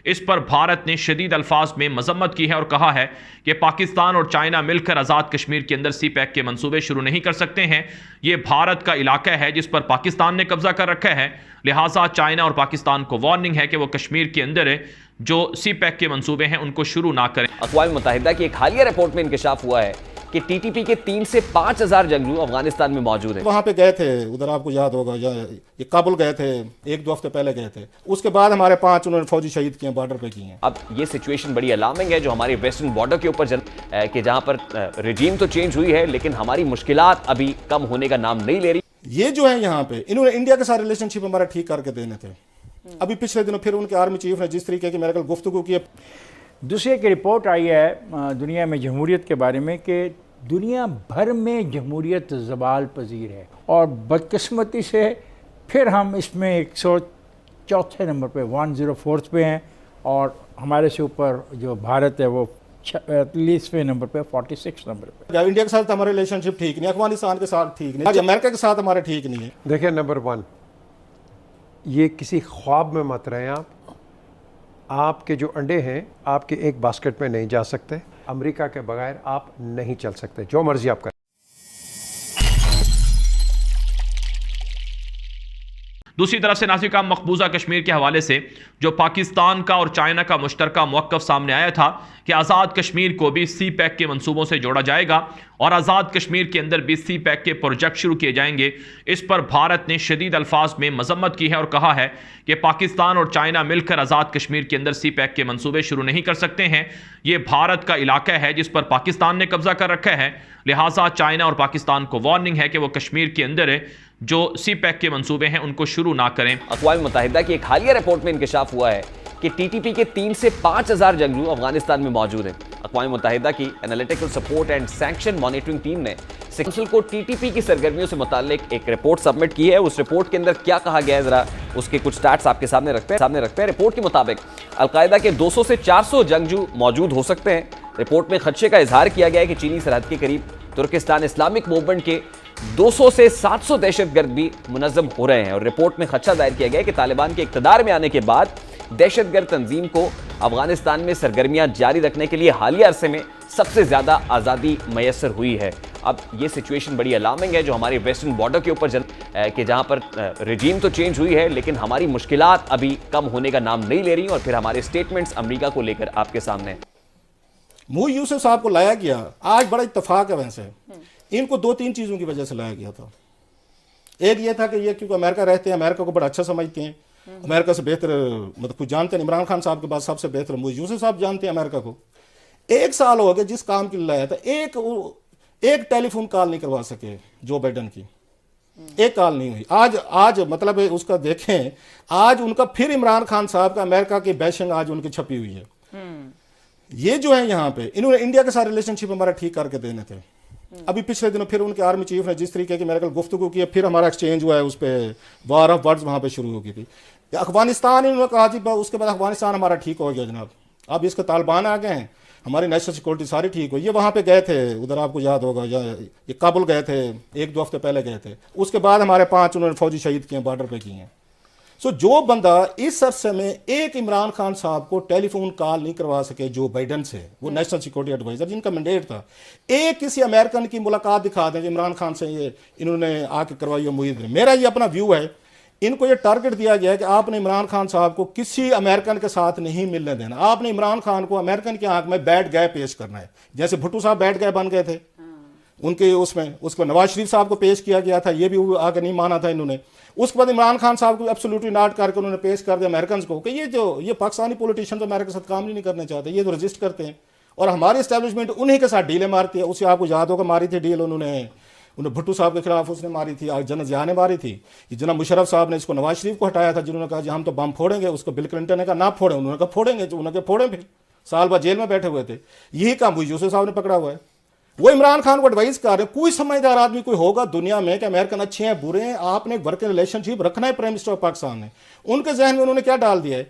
इस पर भारत ने शदीद अल्फाज में मजम्मत की है और कहा है कि पाकिस्तान और चाइना मिलकर आज़ाद कश्मीर के अंदर सी पैक के मंसूबे शुरू नहीं कर सकते हैं। ये भारत का इलाका है जिस पर पाकिस्तान ने कब्जा कर रखा है, लिहाजा चाइना और पाकिस्तान को वार्निंग है कि वो कश्मीर के अंदर जो सी पैक के मंसूबे हैं उनको शुरू ना करें। अक़वाम मुत्तहिदा की एक हालिया रिपोर्ट में इंकशाफ हुआ है कि टीटीपी के 3 से 5 हजार जंगजू अफगानिस्तान में मौजूद हैं। वहाँ पे गए थे, उधर आपको याद होगा, ये काबुल गए थे, 1-2 हफ्ते पहले गए थे। उसके बाद हमारे 5 उन्होंने फौजी शहीद किए, बॉर्डर पे किए हैं। अब ये सिचुएशन बड़ी अलार्मिंग है जो हमारे वेस्टर्न बॉर्डर के ऊपर कि जहाँ पर रिजीम तो चेंज हुई है लेकिन हमारी मुश्किलात अभी कम होने का नाम नहीं ले रही। ये जो है यहाँ पे इन्होंने इंडिया के साथ रिलेशनशिप हमारा ठीक करके देने थे। अभी पिछले दिनों फिर उनके आर्मी चीफ ने जिस तरीके की मेरे कल गुफ्तगू की। दूसरी एक रिपोर्ट आई है दुनिया में जमहूरियत के बारे में कि दुनिया भर में जमहूरियत ज़वाल पजीर है और बदकिस्मती से फिर हम इसमें 104 नंबर पे 104 पे हैं और हमारे से ऊपर जो भारत है वो 40वें नंबर पे 46 नंबर पे। इंडिया के साथ हमारा रिलेशनशिप ठीक नहीं, अफगानिस्तान के साथ ठीक नहीं, अमेरिका के साथ हमारा ठीक नहीं है। देखिए, नंबर 1, ये किसी ख्वाब में मत रहें आप। आपके जो अंडे हैं आपके एक बास्केट में नहीं जा सकते। अमेरिका के बगैर आप नहीं चल सकते, जो मर्जी आप करें। दूसरी तरफ से नाज़रीन, मकबूजा कश्मीर के हवाले से जो पाकिस्तान का और चाइना का मुश्तरका मौक़िफ़ सामने आया था कि आज़ाद कश्मीर को भी सी पैक के मंसूबों से जोड़ा जाएगा और आज़ाद कश्मीर के अंदर भी सी पैक के प्रोजेक्ट शुरू किए जाएंगे, इस पर भारत ने शदीद अल्फाज में मजम्मत की है और कहा है कि पाकिस्तान और चाइना मिलकर आज़ाद कश्मीर के अंदर सी पैक के मंसूबे शुरू नहीं कर सकते हैं। ये भारत का इलाका है जिस पर पाकिस्तान ने कब्जा कर रखा है, लिहाजा चाइना और पाकिस्तान को वार्निंग है कि वो कश्मीर के अंदर जो सी पैक के मंसूबे हैं उनको शुरू ना करें। अक़वाम मुत्तहिदा की एक हालिया रिपोर्ट में इंकशाफ हुआ है कि टीटीपी के 3 से 5 हजार जंगजू अफगानिस्तान में मौजूद हैं। अक़वाम मुत्तहिदा की analytical support and sanction monitoring team ने काउंसिल को टीटीपी की सरगर्मियों से मुताल्लिक एक रिपोर्ट सबमिट की है। उस रिपोर्ट के अंदर क्या कहा गया है, जरा उसके कुछ स्टैट्स आपके सामने रखते हैं। रिपोर्ट के मुताबिक अलकायदा के 200 से 400 जंगजू मौजूद हो सकते हैं। रिपोर्ट में खदशे का इजहार किया गया है कि चीनी सरहद के करीब तुर्किस्तान इस्लामिक मूवमेंट के 200 से 700 दहशतगर्द भी मुनज़्ज़म हो रहे हैं और रिपोर्ट में खदशा जाहिर किया गया है कि तालिबान के इक़्तिदार में आने के बाद दहशतगर्द तंजीम को अफगानिस्तान में सरगर्मियां जारी रखने के लिए हालिया अरसे में सबसे ज़्यादा आज़ादी मैसर हुई है। अब ये सिचुएशन बड़ी अलार्मिंग है जो हमारे वेस्टर्न बॉर्डर के ऊपर कि जहाँ पर रिजीम तो चेंज हुई है लेकिन हमारी मुश्किलात अभी कम होने का नाम नहीं ले रही और फिर हमारे स्टेटमेंट्स अमरीका को लेकर आपके सामने। मुई यूसुफ साहब को लाया गया, आज बड़ा इत्तेफाक है। वैसे इनको 2-3 चीज़ों की वजह से लाया गया था। एक ये था कि ये क्योंकि अमेरिका रहते हैं, अमेरिका को बड़ा अच्छा समझते हैं, अमेरिका से बेहतर मतलब कुछ जानते हैं। इमरान खान साहब के बाद सबसे बेहतर मुई यूसुफ साहब जानते हैं अमेरिका को। 1 साल हो गया जिस काम के लिए लाया था, एक टेलीफोन कॉल नहीं करवा सके जो बाइडन की, एक कॉल नहीं हुई। आज मतलब उसका देखें, आज उनका फिर इमरान खान साहब का अमेरिका की बैशिंग आज उनकी छपी हुई है। ये जो है यहाँ पे इन्होंने इंडिया के साथ रिलेशनशिप हमारा ठीक करके देने थे। अभी पिछले दिनों फिर उनके आर्मी चीफ ने जिस तरीके की मेरे कल गुफ्तगू की, फिर हमारा एक्सचेंज हुआ है, उस पर वार ऑफ वर्ड्स वहाँ पे शुरू हो गई थी। अफगानिस्तान इन्होंने कहा जी, उसके बाद अफगानिस्तान हमारा ठीक हो गया जनाब, अब इसके तालिबान आ गए हैं, हमारी नेशनल सिक्योरिटी सारी ठीक हुई। ये वहाँ पे गए थे, उधर आपको याद होगा, ये काबुल गए थे, 1-2 हफ्ते पहले गए थे। उसके बाद हमारे 5 उन्होंने फौजी शहीद किए, बॉर्डर पे किए हैं। सो जो बंदा इस अरसे में एक इमरान खान साहब को टेलीफोन कॉल नहीं करवा सके जो बाइडन से, वो नेशनल सिक्योरिटी एडवाइजर जिनका मैंडेट था, एक किसी अमेरिकन की मुलाकात दिखा दें इमरान खान से, ये इन्होंने आके करवाई है मुहिद ने। मेरा ये अपना व्यू है, इनको ये टारगेट दिया गया है कि आपने इमरान खान साहब को किसी अमेरिकन के साथ नहीं मिलने देना, आपने इमरान खान को अमेरिकन की आंख में बैड गाय पेश करना है। जैसे भुट्टो साहब बैड गाय बन गए थे उनके उसमें, उसको नवाज शरीफ साहब को पेश किया गया था, ये भी आगे नहीं माना था इन्होंने। उसके बाद इमरान खान साहब को एब्सोल्युटली नॉट करके उन्होंने पेश कर दिया अमेरिकन को कि ये पाकिस्तानी पॉलिटिशियन तो अमेरिका के साथ काम नहीं करना चाहते, ये तो रजिस्ट करते हैं और हमारी एस्टेब्लिशमेंट उन्हीं के साथ डीलें मारती है। उसे आपको याद होगा, मारी थी डील उन्होंने भुट्टो साहब के खिलाफ उसने मारी थी, जनरल जिया ने मारी थी। जनाब मुशर्रफ साहब ने इसको नवाज शरीफ को हटाया था, जिन्होंने कहा जी हम तो बम फोड़ेंगे, उसको बिल क्लिंटन ने कहा ना फोड़े, उन्होंने कहा फोड़ेंगे, जो उन्होंने फोड़े, फिर साल बाद जेल में बैठे हुए थे। यही काम मुई यूसुफ साहब ने पकड़ा हुआ है। वो इमरान खान को एडवाइस कर रहे हैं, कोई समझदार आदमी कोई होगा दुनिया में कि अमेरिकन अच्छे हैं बुरे हैं, आपने वर्किंग रिलेशनशिप रखना है प्राइम मिनिस्टर ऑफ पाकिस्तान ने। उनके जहन में उन्होंने क्या डाल दिया है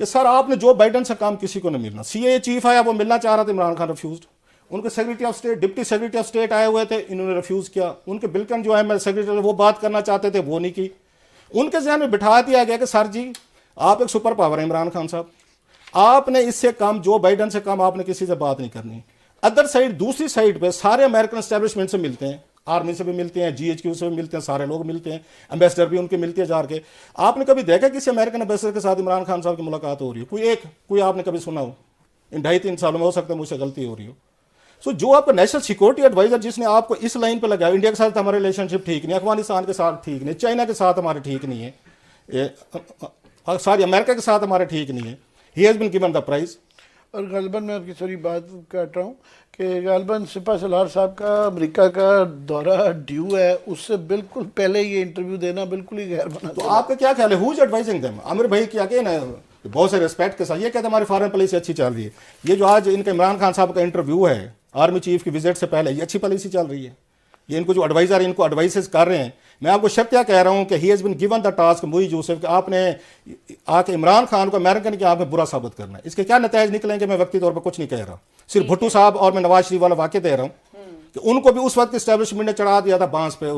कि सर आपने जो बाइडन से काम किसी को नहीं मिलना। सीए चीफ आया, वो मिलना चाह रहा था, इमरान खान रिफ्यूज्ड। उनके secretary of state, deputy secretary of state आए हुए थे, इन्होंने रिफ्यूज किया। उनके बिल्कन जो है सेक्रेटरी वो बात करना चाहते थे, वो नहीं की। उनके जहन में बिठा दिया गया कि सर जी आप एक सुपर पावर है इमरान खान साहब, आपने इससे कम, जो बाइडन से कम आपने किसी से बात नहीं करनी। अदर साइड, दूसरी साइड पे सारे अमेरिकन एस्टेब्लिशमेंट से मिलते हैं, आर्मी से भी मिलते हैं, GHQ से भी मिलते हैं, सारे लोग मिलते हैं, एम्बेसडर भी उनके मिलते हैं जाके। आपने कभी देखा किसी अमेरिकन एम्बेसडर के साथ इमरान खान साहब की मुलाकात हो रही है? कोई आपने कभी सुना हो? इन 2.5-3 सालों में हो सकता है मुझसे गलती हो रही हो। सो जो आपका नेशनल सिक्योरिटी एडवाइजर जिसने आपको इस लाइन पर लगाया, इंडिया के साथ हमारा रिलेशनशिप ठीक नहीं, अफगानिस्तान के साथ ठीक नहीं, चाइना के साथ हमारे ठीक नहीं है, सॉरी अमेरिका के साथ हमारे ठीक नहीं है, he has been given the prize. और गालिबन मैं आपकी सारी बात काट रहा हूँ कि गालिबन सिपा सलार साहब का अमेरिका का दौरा ड्यू है, उससे बिल्कुल पहले ये इंटरव्यू देना बिल्कुल ही गैर बना। तो आपका क्या ख्याल है, who is advising them? Aamir भाई क्या कहना है, बहुत से रिस्पेक्ट के साथ ये कहते हैं हमारी फॉरेन पॉलिसी अच्छी चल रही है। ये जो आज इनका इमरान खान साहब का इंटरव्यू है आर्मी चीफ की विजिट से पहले, ये अच्छी पॉलिसी चल रही है। ये इनको जो एडवाइजर इनको एडवाइसेस कर रहे हैं, मैं आपको शर्त क्या कह रहा हूं कि he has been given the task मुई यूसुफ कि आपने आके इमरान खान को अमेरिकन के आपने बुरा साबित करना है। इसके क्या नतीजे निकलेंगे मैं व्यक्ति तौर पर कुछ नहीं कह रहा, सिर्फ भुट्टो साहब और मैं नवाज शरीफ वाला वाक्य दे रहा हूँ कि उनको भी उस वक्त इस्टेब्लिशमेंट ने चढ़ा दिया था बांस पे।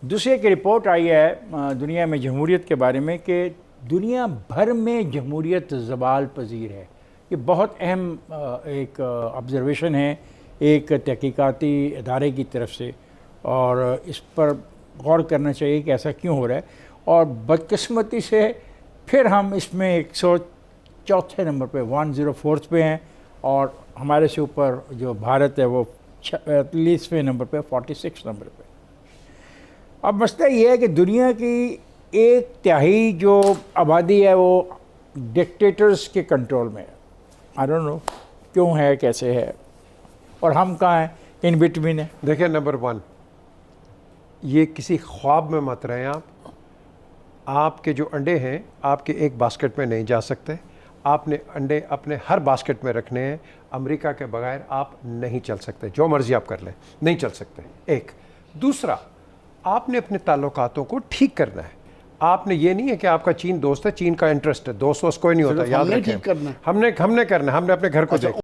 दूसरी एक रिपोर्ट आई है दुनिया में जमहूरियत के बारे में कि दुनिया भर में जमहूरियत ज़वाल पजीर है। ये बहुत अहम एक ऑब्ज़र्वेशन है एक तहकीकाती इदारे की तरफ से, और इस पर गौर करना चाहिए कि ऐसा क्यों हो रहा है। और बदकिस्मती से फिर हम इसमें 104 नंबर पे 104 पे हैं, और हमारे से ऊपर जो भारत है वो 46वें नंबर पे 46 नंबर पे। अब मसला ये है कि दुनिया की 1/3 जो आबादी है वो डिक्टेटर्स के कंट्रोल में है। आई डोंट नो क्यों है, कैसे है, और हम कहाँ हैं, इन बिटवीन है। देखिए, नंबर 1, ये किसी ख्वाब में मत रहें आप। आपके जो अंडे हैं आपके एक बास्केट में नहीं जा सकते। आपने अंडे अपने हर बास्केट में रखने हैं। अमेरिका के बगैर आप नहीं चल सकते, जो मर्जी आप कर लें, नहीं चल सकते। एक दूसरा, आपने अपने ताल्लुकातों को ठीक करना है। आपने ये नहीं है कि आपका चीन दोस्त है, चीन का इंटरेस्ट है, दोस्त कोई नहीं होता, याद रखें। ठीक करना हमने करना, हमने अपने घर को देखना।